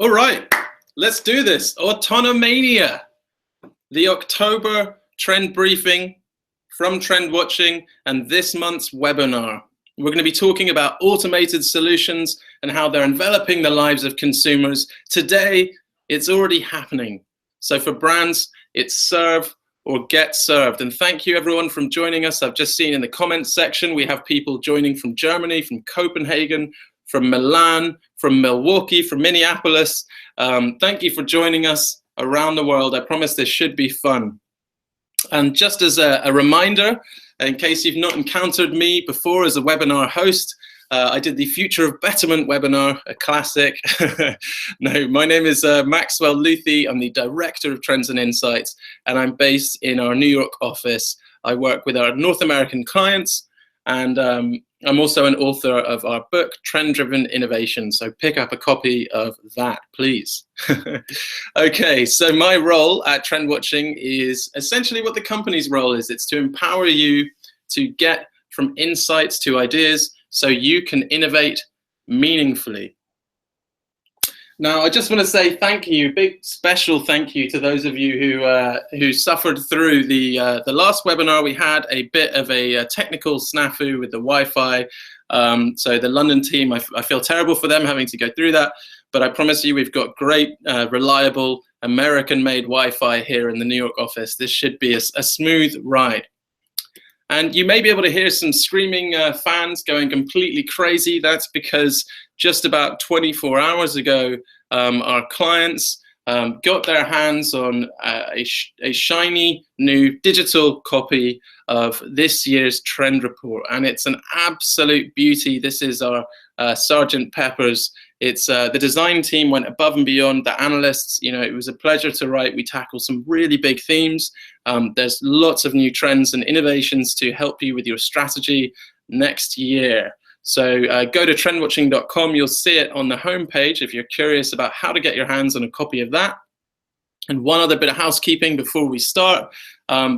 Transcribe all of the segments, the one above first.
All right, let's do this. Autonomania, the October trend briefing from TrendWatching and this month's webinar. We're going to be talking about automated solutions and how they're enveloping the lives of consumers. Today, it's already happening. So for brands, it's serve or get served. And thank you everyone for joining us. I've just seen in the comments section, we have people joining from Germany, from Copenhagen, from Milan, from Milwaukee, from Minneapolis. Thank you for joining us around the world. I promise this should be fun. And just as a reminder, in case you've not encountered me before as a webinar host, I did the Future of Betterment webinar, a classic. No, my name is Maxwell Luthy. I'm the Director of Trends and Insights, and I'm based in our New York office. I work with our North American clients, and I'm also an author of our book, Trend Driven Innovation. So pick up a copy of that, please. Okay, so my role at TrendWatching is essentially what the company's role is. It's to empower you to get from insights to ideas so you can innovate meaningfully. Now, I just want to say thank you, big special thank you to those of you who suffered through the last webinar. We had a bit of a technical snafu with the Wi-Fi. So the London team, I feel terrible for them having to go through that, but I promise you we've got great, reliable, American-made Wi-Fi here in the New York office. This should be a smooth ride. And you may be able to hear some screaming fans going completely crazy. That's because just about 24 hours ago, our clients got their hands on a shiny new digital copy of this year's trend report. And it's an absolute beauty. This is our Sgt. Pepper's. It's the design team went above and beyond. The analysts, you know, it was a pleasure to write. We tackle some really big themes. There's lots of new trends and innovations to help you with your strategy next year. So go to trendwatching.com. You'll see it on the homepage if you're curious about how to get your hands on a copy of that. And one other bit of housekeeping before we start.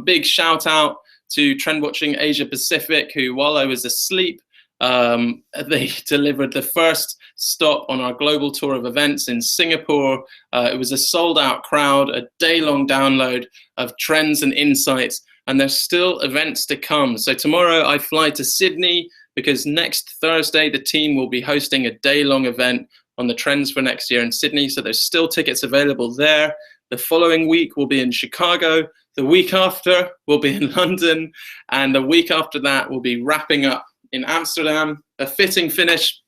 Big shout out to TrendWatching Asia Pacific, who, while I was asleep, they delivered the first stop on our global tour of events in Singapore. It was a sold-out crowd, a day-long download of trends and insights, and there's still events to come. So tomorrow I fly to Sydney because next Thursday the team will be hosting a day-long event on the trends for next year in Sydney. So there's still tickets available there. The following week we'll be in Chicago. The week after we'll be in London, and the week after that we'll be wrapping up in Amsterdam. A fitting finish,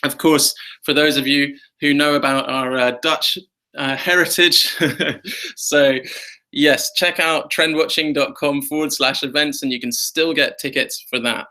of course, for those of you who know about our Dutch heritage. So yes, check out trendwatching.com/events and you can still get tickets for that.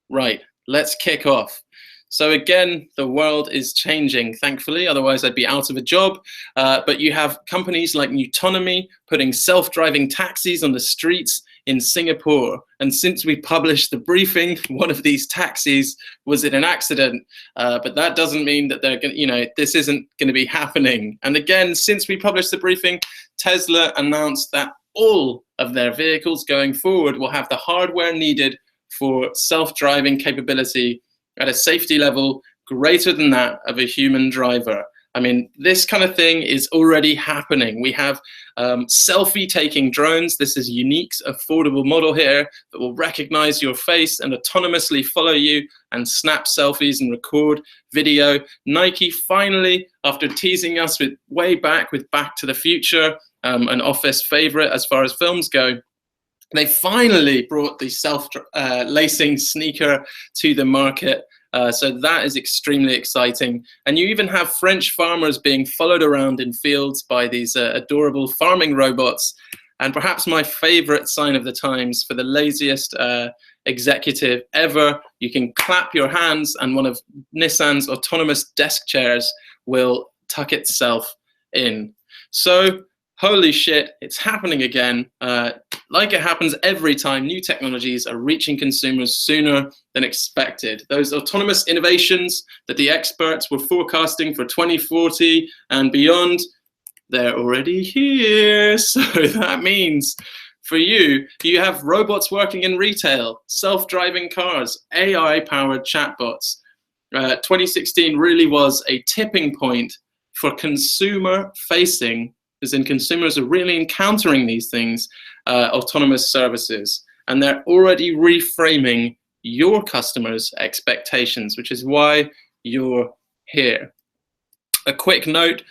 Right, let's kick off. So again, the world is changing, thankfully, otherwise I'd be out of a job. But you have companies like Autonomania putting self-driving taxis on the streets in Singapore. And since we published the briefing, one of these taxis was in an accident. But that doesn't mean that they're going, you know, this isn't going to be happening. And again, since we published the briefing, Tesla announced that all of their vehicles going forward will have the hardware needed for self-driving capability at a safety level greater than that of a human driver. I mean, this kind of thing is already happening. We have selfie-taking drones. This is Unique's affordable model here that will recognize your face and autonomously follow you and snap selfies and record video. Nike finally, after teasing us with way back with Back to the Future, an office favorite as far as films go, they finally brought the self-lacing sneaker to the market. So that is extremely exciting. And you even have French farmers being followed around in fields by these adorable farming robots. And perhaps my favorite sign of the times, for the laziest executive ever, you can clap your hands and one of Nissan's autonomous desk chairs will tuck itself in. So holy shit, it's happening again. Like it happens every time, new technologies are reaching consumers sooner than expected. Those autonomous innovations that the experts were forecasting for 2040 and beyond, they're already here. So that means for you, you have robots working in retail, self-driving cars, AI-powered chatbots. 2016 really was a tipping point for consumer facing, as in consumers are really encountering these things, autonomous services, and they're already reframing your customers' expectations, which is why you're here. A quick note,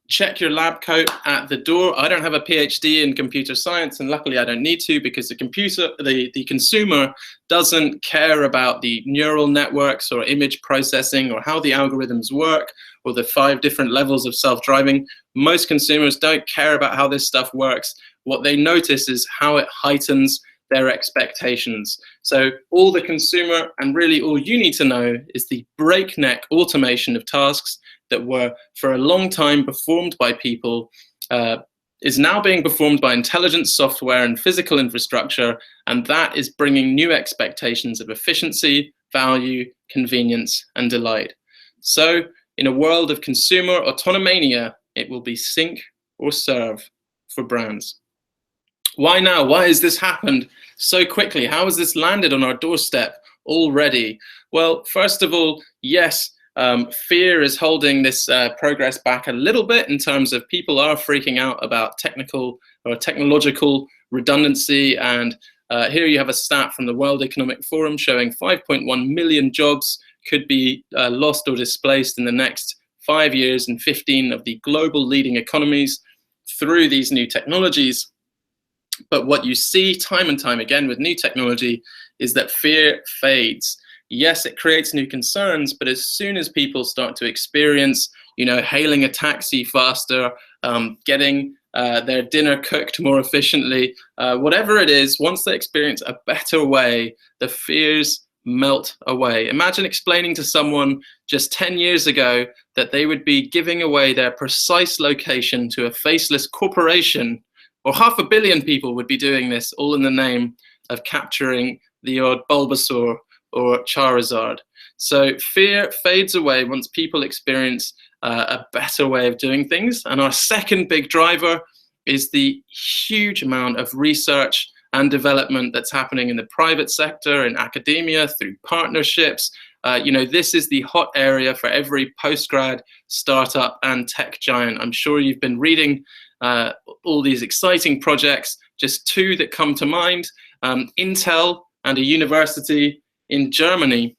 check your lab coat at the door. I don't have a PhD in computer science, and luckily I don't need to, because the consumer doesn't care about the neural networks or image processing or how the algorithms work or the 5 different levels of self-driving. Most consumers don't care about how this stuff works. What they notice is how it heightens their expectations. So all the consumer, and really all you need to know, is the breakneck automation of tasks that were for a long time performed by people is now being performed by intelligent software and physical infrastructure, and that is bringing new expectations of efficiency, value, convenience, and delight. So in a world of consumer autonomania, it will be sink or serve for brands. Why now? Why has this happened so quickly? How has this landed on our doorstep already? Well, first of all, yes, fear is holding this progress back a little bit, in terms of people are freaking out about technical or technological redundancy. And here you have a stat from the World Economic Forum showing 5.1 million jobs could be lost or displaced in the next 5 years in 15 of the global leading economies through these new technologies. But what you see time and time again with new technology is that fear fades. Yes, it creates new concerns, but as soon as people start to experience, hailing a taxi faster, getting their dinner cooked more efficiently, whatever it is, once they experience a better way, the fears melt away. Imagine explaining to someone just 10 years ago that they would be giving away their precise location to a faceless corporation, or 500 million people would be doing this, all in the name of capturing the odd Bulbasaur or Charizard. So fear fades away once people experience a better way of doing things. And our second big driver is the huge amount of research and development that's happening in the private sector, in academia, through partnerships. This is the hot area for every postgrad, startup, and tech giant. I'm sure you've been reading all these exciting projects. Just 2 that come to mind. Intel and a university in Germany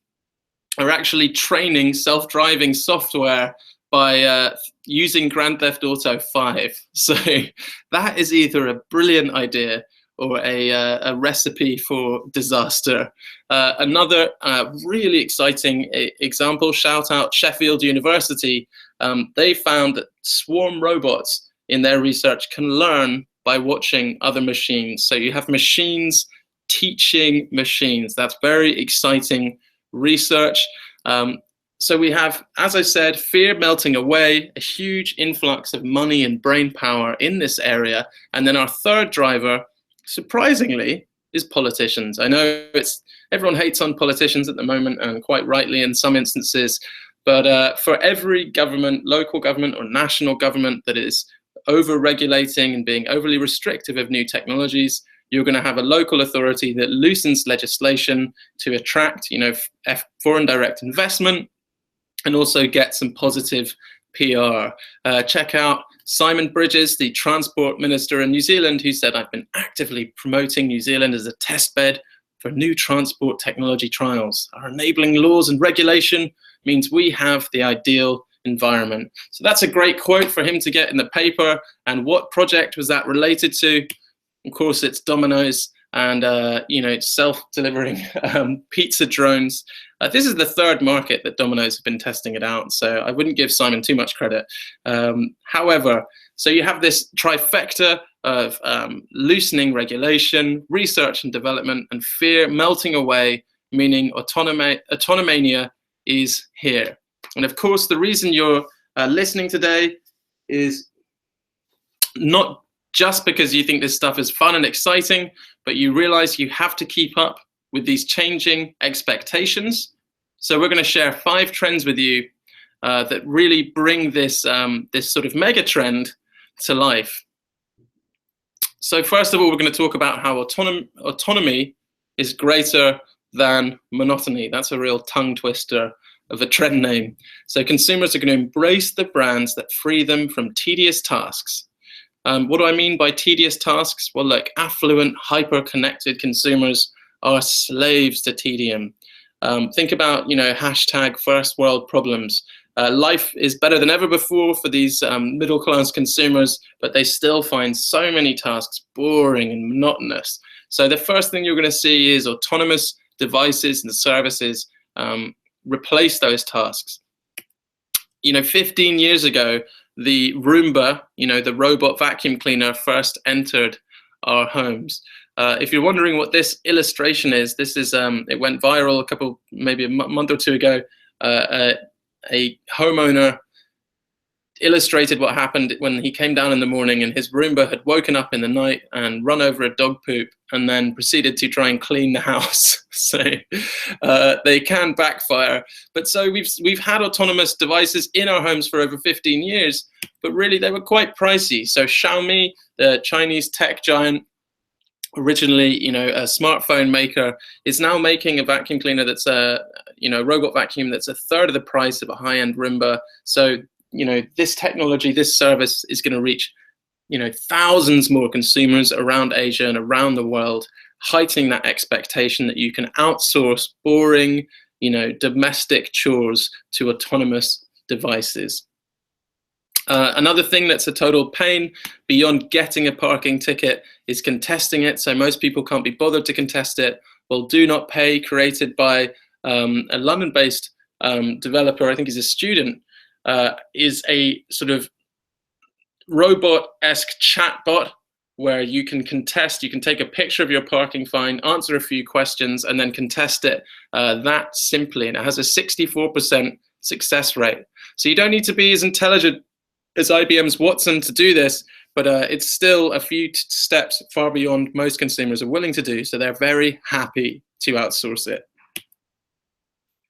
are actually training self-driving software by using Grand Theft Auto 5. So that is either a brilliant idea or a recipe for disaster. Another really exciting example, shout out Sheffield University. They found that swarm robots in their research can learn by watching other machines. So you have machines teaching machines. That's very exciting research. So we have, as I said, fear melting away, a huge influx of money and brain power in this area. And then our third driver, surprisingly, is politicians. I know everyone hates on politicians at the moment, and quite rightly in some instances, but for every government, local government or national government, that is over-regulating and being overly restrictive of new technologies, you're going to have a local authority that loosens legislation to attract, foreign direct investment, and also get some positive PR. Check out Simon Bridges, the Transport Minister in New Zealand, who said, "I've been actively promoting New Zealand as a testbed for new transport technology trials. Our enabling laws and regulation means we have the ideal environment." So that's a great quote for him to get in the paper. And what project was that related to? Of course, it's Domino's and self-delivering pizza drones. This is the third market that Domino's have been testing it out, so I wouldn't give Simon too much credit. However, so you have this trifecta of loosening regulation, research and development, and fear melting away, meaning autonomania is here. And of course, the reason you're listening today is not just because you think this stuff is fun and exciting, but you realize you have to keep up with these changing expectations. So we're going to share 5 trends with you that really bring this, this sort of mega trend to life. So first of all, we're going to talk about how autonomy is greater than monotony. That's a real tongue twister. of a trend name. So consumers are going to embrace the brands that free them from tedious tasks. What do I mean by tedious tasks? Well, look, affluent, hyper-connected consumers are slaves to tedium. Think about, hashtag first world problems. Life is better than ever before for these middle-class consumers, but they still find so many tasks boring and monotonous. So the first thing you're going to see is autonomous devices and services replace those tasks. 15 years ago, the Roomba, the robot vacuum cleaner, first entered our homes. If you're wondering what this illustration is, this is it went viral maybe a month or two ago. A homeowner illustrated what happened when he came down in the morning and his Roomba had woken up in the night and run over a dog poop and then proceeded to try and clean the house. So they can backfire. But so we've had autonomous devices in our homes for over 15 years, but really they were quite pricey. So Xiaomi, the Chinese tech giant, originally, a smartphone maker, is now making a vacuum cleaner that's a, robot vacuum that's a third of the price of a high-end Roomba. So this technology, this service is going to reach, thousands more consumers around Asia and around the world, heightening that expectation that you can outsource boring, domestic chores to autonomous devices. Another thing that's a total pain beyond getting a parking ticket is contesting it. So most people can't be bothered to contest it. Well, Do Not Pay, created by a London-based developer, I think he's a student, is a sort of robot-esque chatbot where you can contest, you can take a picture of your parking fine, answer a few questions, and then contest it that simply. And it has a 64% success rate. So you don't need to be as intelligent as IBM's Watson to do this, but it's still a few steps far beyond most consumers are willing to do. So they're very happy to outsource it.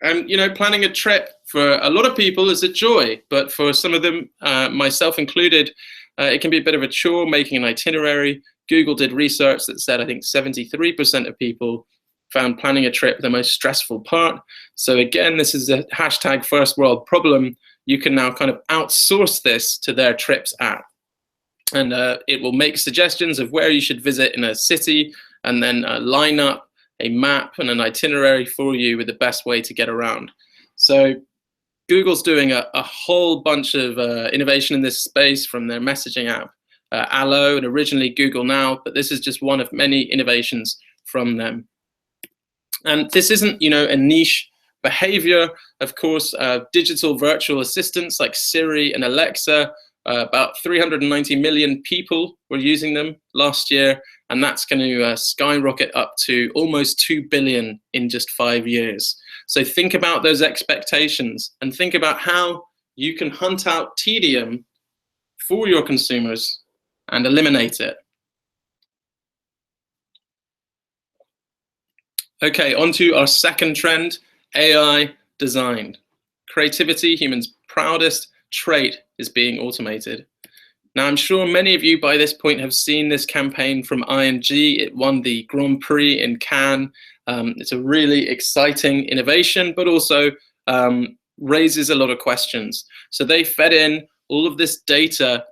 And planning a trip for a lot of people is a joy, but for some of them, myself included, it can be a bit of a chore making an itinerary. Google did research that said I think 73% of people found planning a trip the most stressful part. So again, this is a hashtag first world problem. You can now kind of outsource this to their Trips app. And it will make suggestions of where you should visit in a city and then line up a map and an itinerary for you with the best way to get around. So Google's doing a whole bunch of innovation in this space, from their messaging app, Allo, and originally Google Now, but this is just one of many innovations from them. And this isn't, a niche behavior. Of course, digital virtual assistants like Siri and Alexa, about 390 million people were using them last year, and that's going to skyrocket up to almost 2 billion in just 5 years. So think about those expectations and think about how you can hunt out tedium for your consumers and eliminate it. Okay, on to our second trend, AI designed. Creativity, humans' proudest trait, is being automated. Now, I'm sure many of you by this point have seen this campaign from ING. It won the Grand Prix in Cannes. It's a really exciting innovation, but also raises a lot of questions. So they fed in all of this data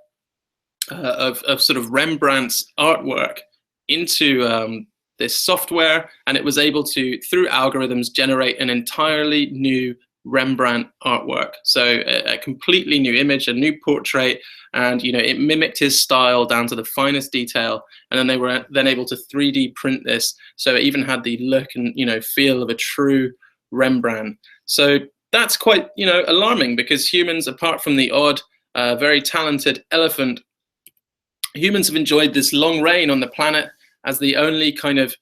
of sort of Rembrandt's artwork into this software, and it was able to, through algorithms, generate an entirely new Rembrandt artwork. So a completely new image, a new portrait, and it mimicked his style down to the finest detail. And then they were then able to 3D print this, so it even had the look and feel of a true Rembrandt. So that's quite alarming, because humans, apart from the odd very talented elephant, humans have enjoyed this long reign on the planet as the only kind of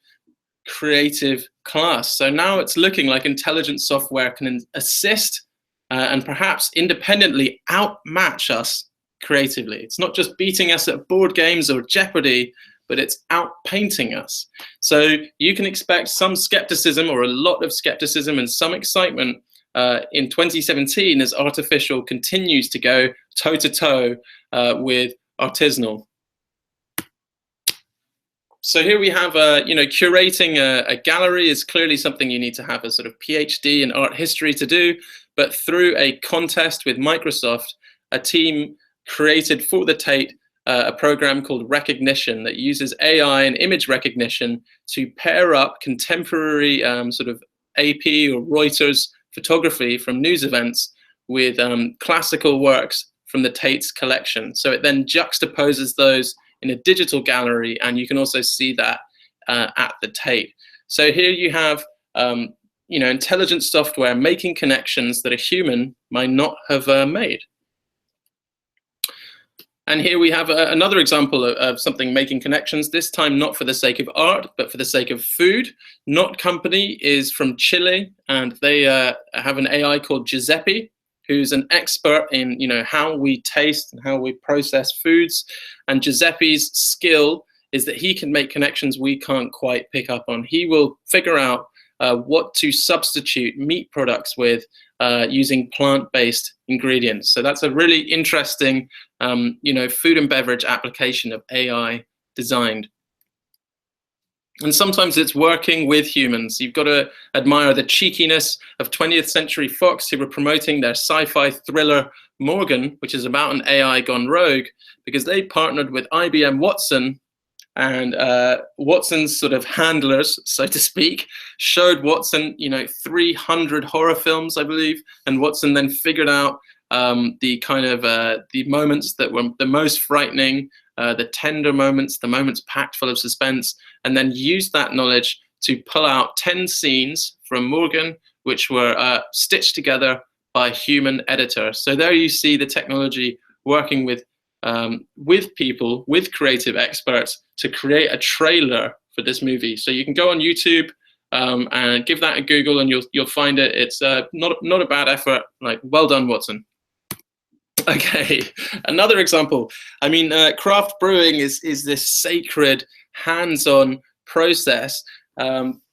creative class. So now it's looking like intelligent software can assist and perhaps independently outmatch us creatively. It's not just beating us at board games or Jeopardy, but it's outpainting us. So you can expect some skepticism, or a lot of skepticism and some excitement in 2017 as artificial continues to go toe-to-toe with artisanal. So here we have, curating a gallery is clearly something you need to have a sort of PhD in art history to do. But through a contest with Microsoft, a team created for the Tate a program called Recognition that uses AI and image recognition to pair up contemporary sort of AP or Reuters photography from news events with classical works from the Tate's collection. So it then juxtaposes those in a digital gallery, and you can also see that at the Tate. So here you have intelligent software making connections that a human might not have made. And here we have another example of something making connections, this time not for the sake of art, but for the sake of food. Not Company is from Chile, and they have an AI called Giuseppe, who's an expert in how we taste and how we process foods. And Giuseppe's skill is that he can make connections we can't quite pick up on. He will figure out what to substitute meat products with using plant-based ingredients. So that's a really interesting, food and beverage application of AI designed. And sometimes it's working with humans. You've got to admire the cheekiness of 20th Century Fox, who were promoting their sci-fi thriller Morgan, which is about an AI gone rogue, because they partnered with IBM Watson, and Watson's sort of handlers, so to speak, showed Watson 300 horror films, I believe, and Watson then figured out the kind of the moments that were the most frightening, the tender moments, the moments packed full of suspense, and then used that knowledge to pull out 10 scenes from Morgan, which were stitched together by a human editor. So there you see the technology working with people, with creative experts, to create a trailer for this movie. So you can go on YouTube and give that a Google, and you'll find it. It's not a bad effort. Like, well done, Watson. Okay, another example. I mean, craft brewing is this sacred, hands-on process.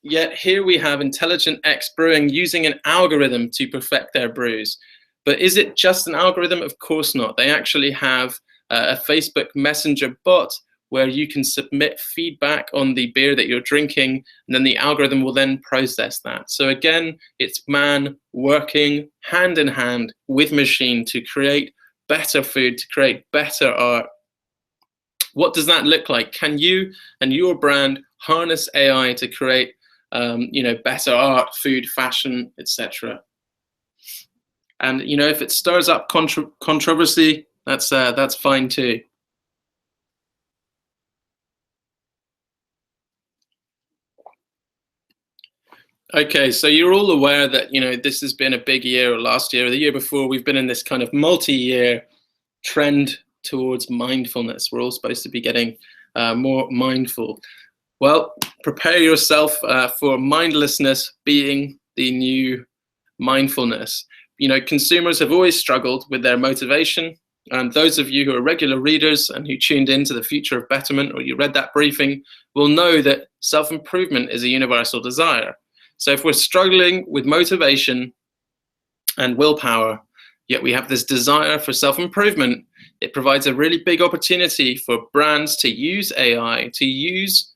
Yet here we have Intelligent X Brewing using an algorithm to perfect their brews. But is it just an algorithm? Of course not. They actually have a Facebook Messenger bot where you can submit feedback on the beer that you're drinking, and then the algorithm will then process that. So again, it's man working hand in hand with machine to create better food, to create better art. What does that look like? Can you and your brand harness AI to create better art, food, fashion, etc.? And if it stirs up controversy, that's fine too. Okay, so you're all aware that this has been a big year, or last year or the year before. We've been in this kind of multi-year trend towards mindfulness. We're all supposed to be getting more mindful. Well, prepare yourself for mindlessness being the new mindfulness. Consumers have always struggled with their motivation. And those of you who are regular readers and who tuned into the Future of Betterment, or you read that briefing, will know that self-improvement is a universal desire. So if we're struggling with motivation and willpower, yet we have this desire for self-improvement, it provides a really big opportunity for brands to use AI, to use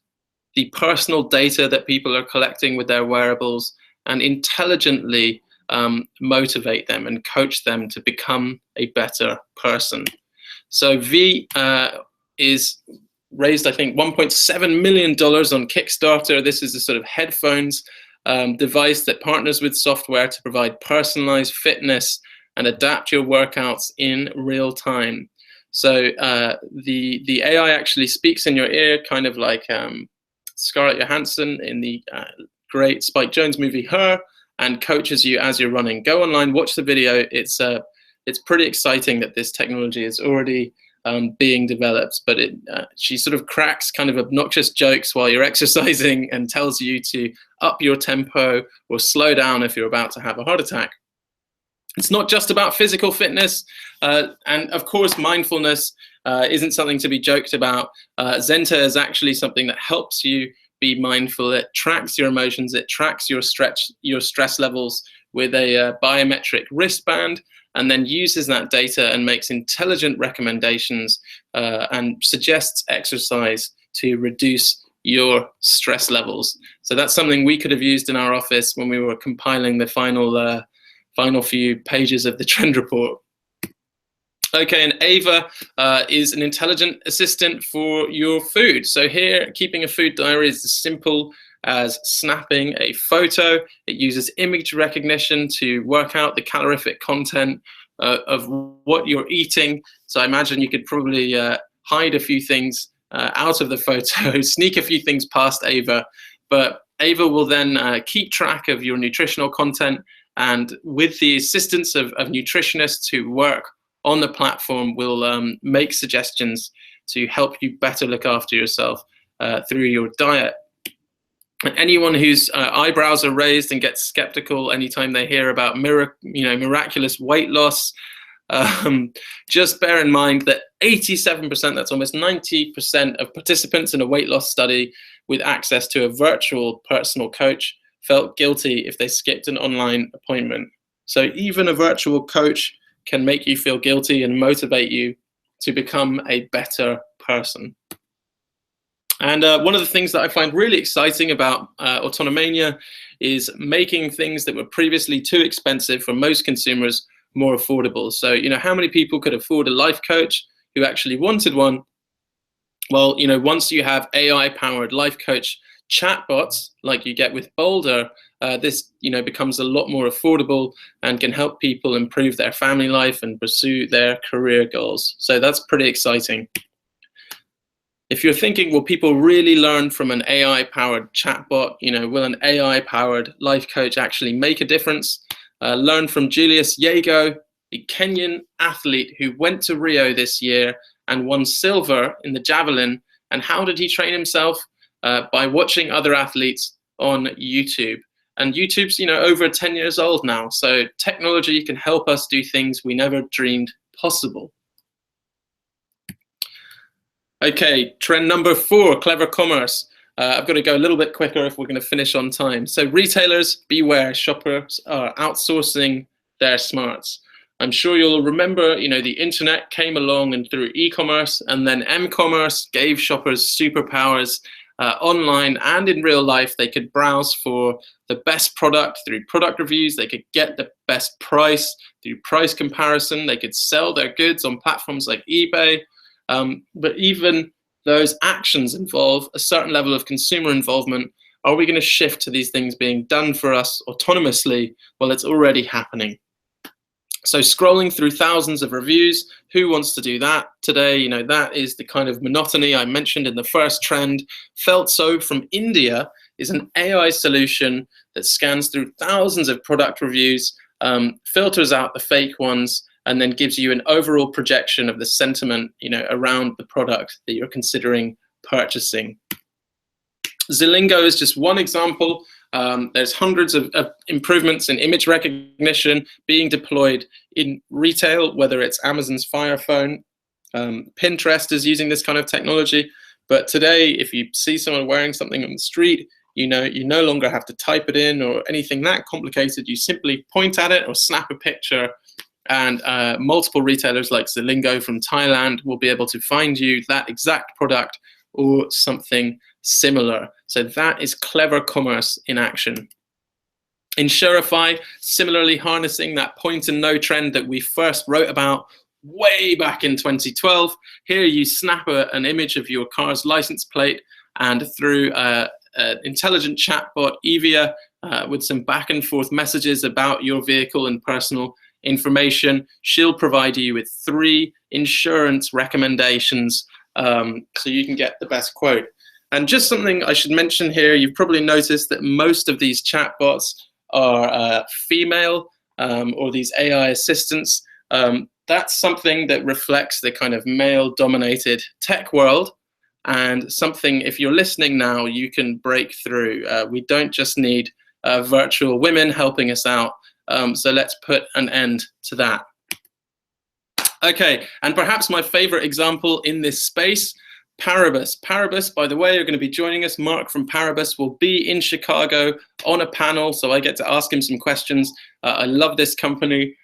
the personal data that people are collecting with their wearables, and intelligently motivate them and coach them to become a better person. So V is raised, I think, $1.7 million on Kickstarter. This is a sort of headphones device that partners with software to provide personalized fitness and adapt your workouts in real time. So the AI actually speaks in your ear, kind of like Scarlett Johansson in the great Spike Jonze movie Her, and coaches you as you're running. Go online, watch the video. It's pretty exciting that this technology is already being developed, but she sort of cracks kind of obnoxious jokes while you're exercising and tells you to up your tempo or slow down if you're about to have a heart attack. It's not just about physical fitness, and of course mindfulness isn't something to be joked about. Zenta is actually something that helps you be mindful. It tracks your emotions, it tracks your stress levels with a biometric wristband, and then uses that data and makes intelligent recommendations and suggests exercise to reduce your stress levels. So that's something we could have used in our office when we were compiling the final few pages of the trend report. Okay, and Ava is an intelligent assistant for your food. So here, keeping a food diary is as simple as snapping a photo. It uses image recognition to work out the calorific content of what you're eating. So I imagine you could probably hide a few things out of the photo, sneak a few things past Ava, but Ava will then keep track of your nutritional content, and with the assistance of nutritionists who work on the platform will make suggestions to help you better look after yourself through your diet. Anyone whose eyebrows are raised and gets skeptical anytime they hear about miraculous weight loss, just bear in mind that 87%, that's almost 90% of participants in a weight loss study with access to a virtual personal coach felt guilty if they skipped an online appointment. So even a virtual coach can make you feel guilty and motivate you to become a better person. And one of the things that I find really exciting about Autonomania is making things that were previously too expensive for most consumers more affordable. So, how many people could afford a life coach who actually wanted one? Well, once you have AI-powered life coach chatbots like you get with Boulder, this becomes a lot more affordable and can help people improve their family life and pursue their career goals. So that's pretty exciting. If you're thinking, will people really learn from an AI-powered chatbot? Will an AI-powered life coach actually make a difference? Learn from Julius Yego, a Kenyan athlete who went to Rio this year and won silver in the javelin. And how did he train himself? By watching other athletes on YouTube. And YouTube's over 10 years old now, so technology can help us do things we never dreamed possible. Okay, trend number 4, clever commerce. I've got to go a little bit quicker if we're going to finish on time. So retailers, beware, shoppers are outsourcing their smarts. I'm sure you'll remember, the internet came along and through e-commerce, and then m-commerce gave shoppers superpowers. Online and in real life, they could browse for the best product through product reviews. They could get the best price through price comparison. They could sell their goods on platforms like eBay. But even those actions involve a certain level of consumer involvement. Are we going to shift to these things being done for us autonomously? Well, it's already happening. So scrolling through thousands of reviews, who wants to do that today? That is the kind of monotony I mentioned in the first trend. Feltso from India is an AI solution that scans through thousands of product reviews, filters out the fake ones, and then gives you an overall projection of the sentiment, around the product that you're considering purchasing. Zilingo is just one example. There's hundreds of improvements in image recognition being deployed in retail, whether it's Amazon's Fire Phone. Pinterest is using this kind of technology. But today, if you see someone wearing something on the street, you no longer have to type it in or anything that complicated. You simply point at it or snap a picture, and multiple retailers like Zilingo from Thailand will be able to find you that exact product or something similar. So that is clever commerce in action. Insurify, similarly harnessing that point and no trend that we first wrote about way back in 2012. Here you snap an image of your car's license plate, and through intelligent chatbot Evia with some back and forth messages about your vehicle and personal information, she'll provide you with 3 insurance recommendations so you can get the best quote. And just something I should mention here, you've probably noticed that most of these chatbots are female, or these AI assistants. That's something that reflects the kind of male-dominated tech world, and something, if you're listening now, you can break through. We don't just need virtual women helping us out, so let's put an end to that. Okay, and perhaps my favorite example in this space, Paribus. Paribus, by the way, are going to be joining us. Mark from Paribus will be in Chicago on a panel, so I get to ask him some questions. I love this company.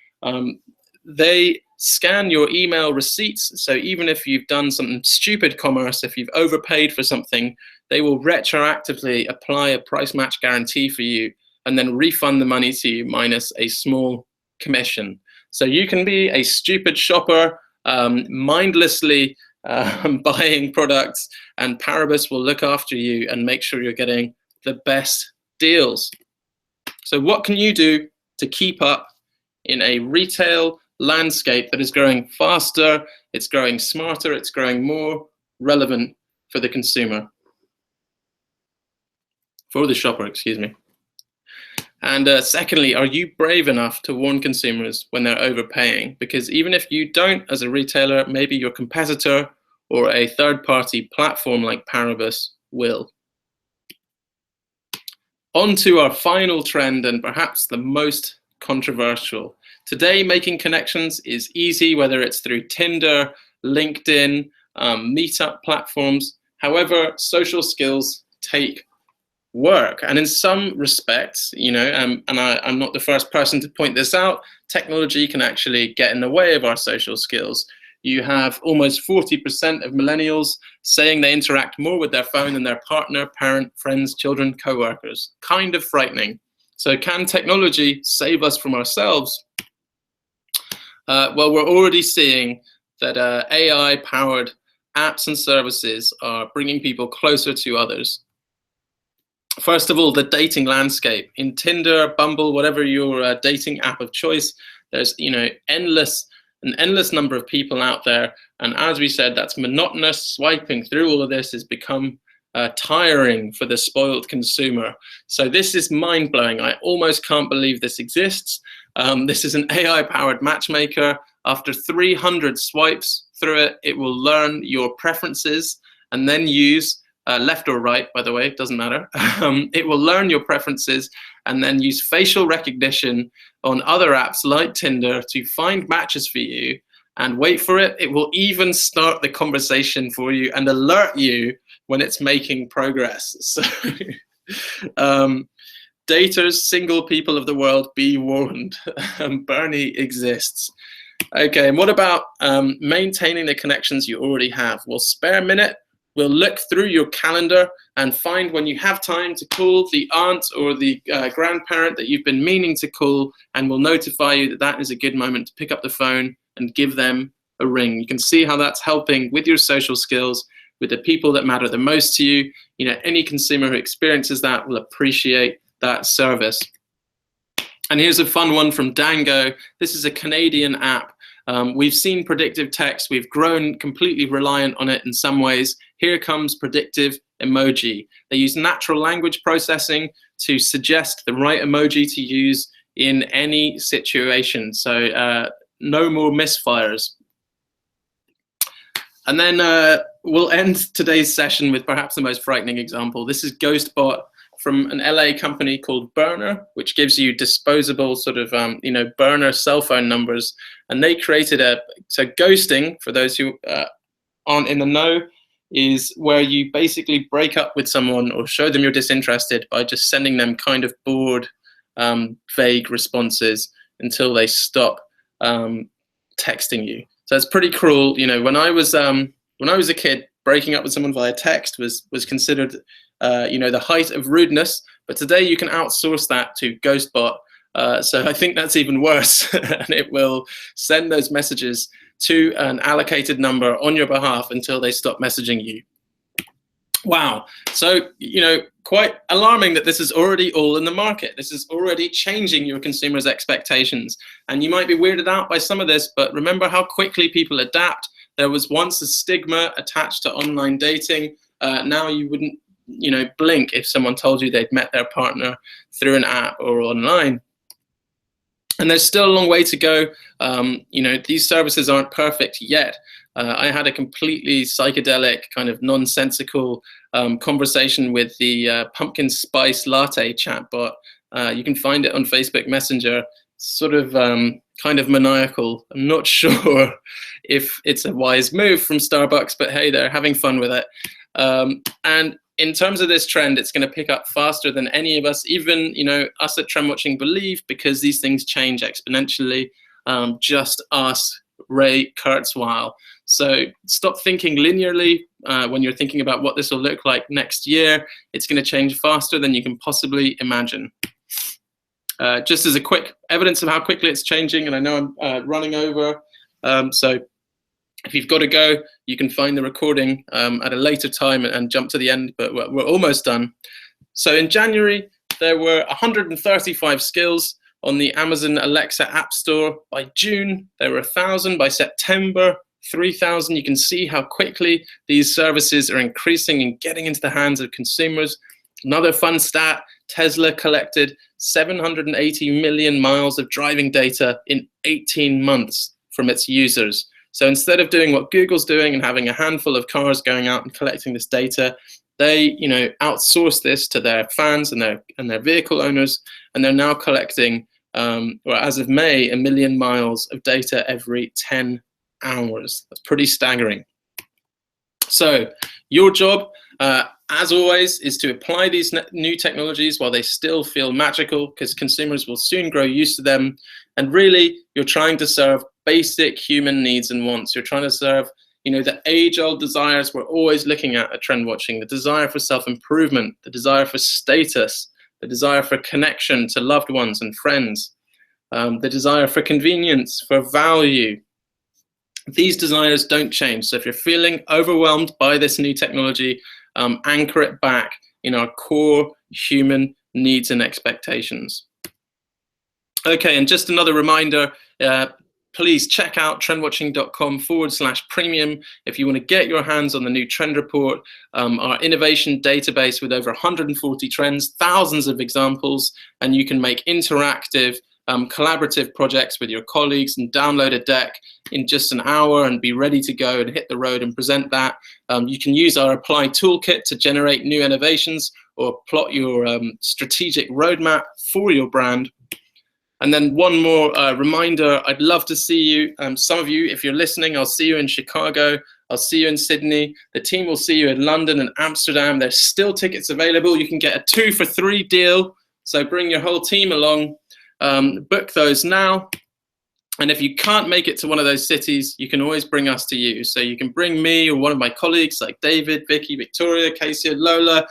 They scan your email receipts, so even if you've done some stupid commerce, if you've overpaid for something, they will retroactively apply a price match guarantee for you and then refund the money to you minus a small commission. So you can be a stupid shopper, mindlessly buying products, and Paribus will look after you and make sure you're getting the best deals. So what can you do to keep up in a retail landscape that is growing faster, it's growing smarter, it's growing more relevant for the consumer, for the shopper, excuse me. And secondly, are you brave enough to warn consumers when they're overpaying? Because even if you don't as a retailer, maybe your competitor or a third-party platform like Paribus will. On to our final trend, and perhaps the most controversial. Today, making connections is easy, whether it's through Tinder, LinkedIn, meetup platforms. However, social skills take work, and in some respects, you know, and I'm not the first person to point this out, technology can actually get in the way of our social skills. You have almost 40% of millennials saying they interact more with their phone than their partner, parent, friends, children, co-workers. Kind of frightening. So can technology save us from ourselves? Well, we're already seeing that AI-powered apps and services are bringing people closer to others. First of all, the dating landscape. In Tinder, Bumble, whatever your dating app of choice, there's, you know, an endless number of people out there. And as we said, that's monotonous. Swiping through all of this has become tiring for the spoiled consumer. So this is mind-blowing. I almost can't believe this exists. This is an AI-powered matchmaker. After 300 swipes through it, it will learn your preferences and then use left or right, by the way, it doesn't matter. It will learn your preferences and then use facial recognition on other apps like Tinder to find matches for you. And wait for it, it will even start the conversation for you and alert you when it's making progress. So daters, single people of the world, be warned. Bernie exists. Okay, and what about maintaining the connections you already have? Well, spare a minute. We'll look through your calendar and find when you have time to call the aunt or the grandparent that you've been meaning to call, and we'll notify you that that is a good moment to pick up the phone and give them a ring. You can see how that's helping with your social skills, with the people that matter the most to you. You know, any consumer who experiences that will appreciate that service. And here's a fun one from Dango. This is a Canadian app. We've seen predictive text. We've grown completely reliant on it in some ways. Here comes predictive emoji. They use natural language processing to suggest the right emoji to use in any situation. So no more misfires. And then we'll end today's session with perhaps the most frightening example. This is Ghostbot from an LA company called Burner, which gives you disposable sort of, you know, burner cell phone numbers. And they created so ghosting, for those who aren't in the know, is where you basically break up with someone or show them you're disinterested by just sending them kind of bored, vague responses until they stop texting you. So it's pretty cruel. You know, when I was a kid, breaking up with someone via text was considered, you know, the height of rudeness. But today you can outsource that to Ghostbot. So I think that's even worse, and it will send those messages to an allocated number on your behalf until they stop messaging you. Wow. So, you know, quite alarming that this is already all in the market. This is already changing your consumers' expectations. And you might be weirded out by some of this, but remember how quickly people adapt. There was once a stigma attached to online dating. Now you wouldn't, you know, blink if someone told you they'd met their partner through an app or online. And there's still a long way to go. You know, these services aren't perfect yet. I had a completely psychedelic, kind of nonsensical conversation with the pumpkin spice latte chatbot. You can find it on Facebook Messenger. Sort of kind of maniacal. I'm not sure if it's a wise move from Starbucks, but hey, they're having fun with it. And in terms of this trend, it's going to pick up faster than any of us, even, you know, us at TrendWatching believe, because these things change exponentially. Just ask Ray Kurzweil. So stop thinking linearly, when you're thinking about what this will look like next year. It's going to change faster than you can possibly imagine. Just as a quick evidence of how quickly it's changing, and I know I'm running over, so if you've got to go, you can find the recording at a later time and jump to the end, but we're almost done. So in January, there were 135 skills on the Amazon Alexa App Store. By June, there were 1,000. By September, 3,000. You can see how quickly these services are increasing and getting into the hands of consumers. Another fun stat, Tesla collected 780 million miles of driving data in 18 months from its users. So instead of doing what Google's doing and having a handful of cars going out and collecting this data, they, outsource this to their fans and their vehicle owners, and they're now collecting, as of May, 1 million miles of data every 10 hours. That's pretty staggering. So your job, as always, is to apply these new technologies while they still feel magical, because consumers will soon grow used to them. And really, you're trying to serve basic human needs and wants. You're trying to serve, the age-old desires we're always looking at TrendWatching, the desire for self-improvement, the desire for status, the desire for connection to loved ones and friends, the desire for convenience, for value. These desires don't change. So if you're feeling overwhelmed by this new technology, anchor it back in our core human needs and expectations. Okay, and just another reminder, please check out trendwatching.com/premium if you want to get your hands on the new trend report, our innovation database with over 140 trends, thousands of examples, and you can make interactive, collaborative projects with your colleagues and download a deck in just an hour and be ready to go and hit the road and present that. You can use our Apply toolkit to generate new innovations or plot your strategic roadmap for your brand. And then one more reminder, I'd love to see you. Some of you, if you're listening, I'll see you in Chicago. I'll see you in Sydney. The team will see you in London and Amsterdam. There's still tickets available. You can get a 2 for 3 deal. So bring your whole team along. Book those now. And if you can't make it to one of those cities, you can always bring us to you. So you can bring me or one of my colleagues like David, Vicky, Victoria, Casey, Lola,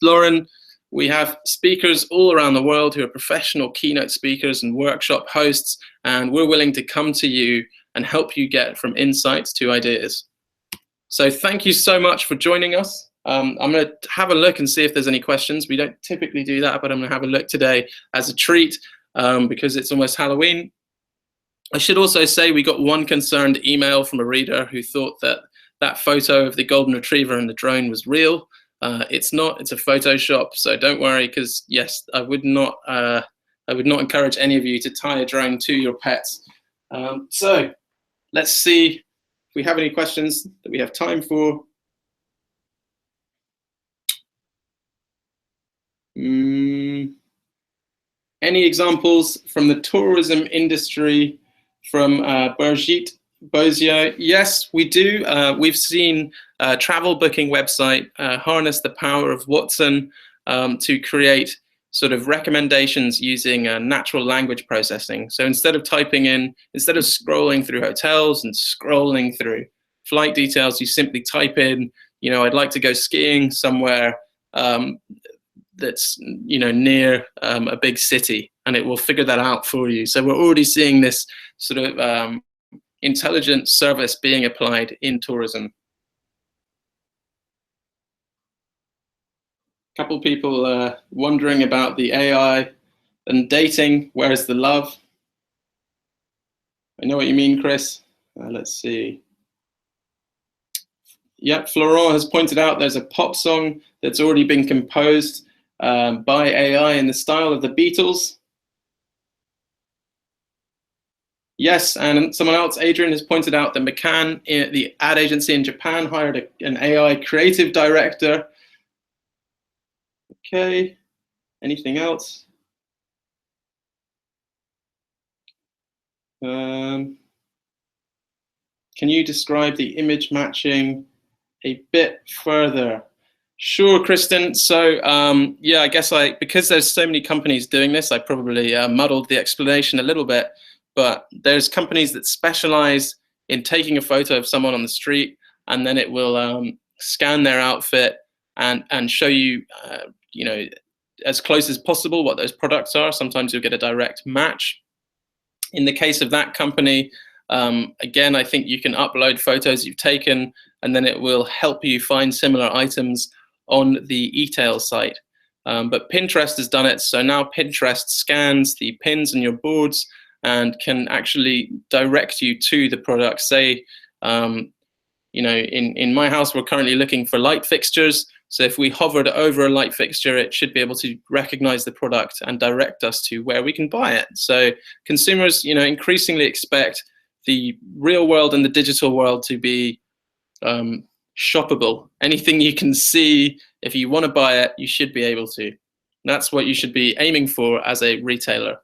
Lauren. We have speakers all around the world who are professional keynote speakers and workshop hosts, and we're willing to come to you and help you get from insights to ideas. So thank you so much for joining us. I'm going to have a look and see if there's any questions. We don't typically do that, but I'm going to have a look today as a treat because it's almost Halloween. I should also say we got one concerned email from a reader who thought that that photo of the golden retriever and the drone was real. It's not. It's a Photoshop. So don't worry, because yes, I would not encourage any of you to tie a drone to your pets. So let's see if we have any questions that we have time for. Any examples from the tourism industry from Birgit Bozio? Yes, we do. We've seen a travel booking website harness the power of Watson to create sort of recommendations using natural language processing. So instead of scrolling through hotels and scrolling through flight details, you simply type in, I'd like to go skiing somewhere that's near a big city, and it will figure that out for you. So we're already seeing this sort of intelligent service being applied in tourism. A couple people wondering about the AI and dating. Where's the love? I know what you mean, Chris. Let's see. Yep, Florent has pointed out there's a pop song that's already been composed by AI in the style of the Beatles. Yes, and someone else, Adrian, has pointed out that McCann, the ad agency in Japan, hired an AI creative director. Okay, anything else? Can you describe the image matching a bit further? Sure, Kristen. So yeah, I guess because there's so many companies doing this, I probably muddled the explanation a little bit. But there's companies that specialize in taking a photo of someone on the street and then it will scan their outfit and show you, you know, as close as possible what those products are. Sometimes you'll get a direct match. In the case of that company, again, I think you can upload photos you've taken, and then it will help you find similar items on the e-tail site. But Pinterest has done it, so now Pinterest scans the pins on your boards and can actually direct you to the product. Say, you know, in my house, we're currently looking for light fixtures. So if we hovered over a light fixture, it should be able to recognize the product and direct us to where we can buy it. So consumers, you know, increasingly expect the real world and the digital world to be shoppable. Anything you can see, if you want to buy it, you should be able to. That's what you should be aiming for as a retailer.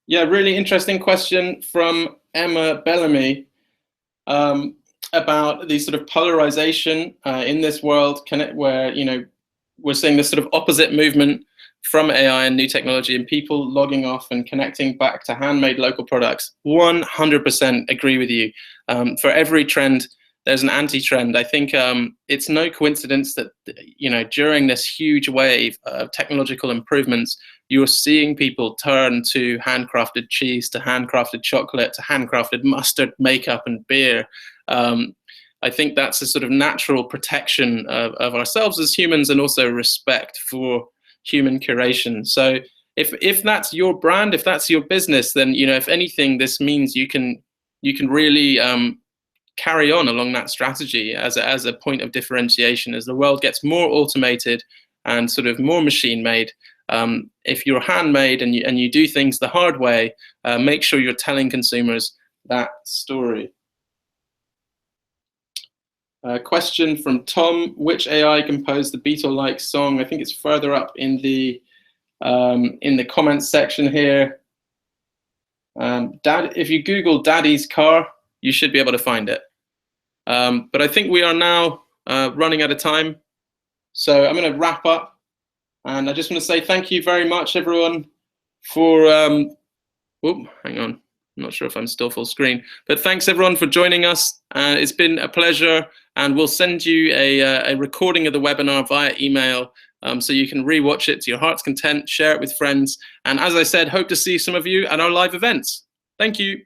Yeah, really interesting question from Emma Bellamy about the sort of polarization in this world, where, you know, we're seeing this sort of opposite movement from AI and new technology, and people logging off and connecting back to handmade local products. 100% agree with you. For every trend, there's an anti-trend. I think it's no coincidence that, you know, during this huge wave of technological improvements, you're seeing people turn to handcrafted cheese, to handcrafted chocolate, to handcrafted mustard, makeup, and beer. I think that's a sort of natural protection of ourselves as humans, and also respect for human curation. So if that's your brand, if that's your business, then, you know, if anything, this means you can really carry on along that strategy as a point of differentiation. As the world gets more automated and sort of more machine made, if you're handmade and you do things the hard way, make sure you're telling consumers that story. Question from Tom: which AI composed the Beatle-like song? I think it's further up in the comments section here. If you Google Daddy's Car, you should be able to find it. But I think we are now running out of time, so I'm going to wrap up, and I just want to say thank you very much, everyone, for hang on, I'm not sure if I'm still full screen, but thanks everyone for joining us. It's been a pleasure, and we'll send you a recording of the webinar via email, so you can rewatch it to your heart's content, share it with friends, and as I said, hope to see some of you at our live events. Thank you.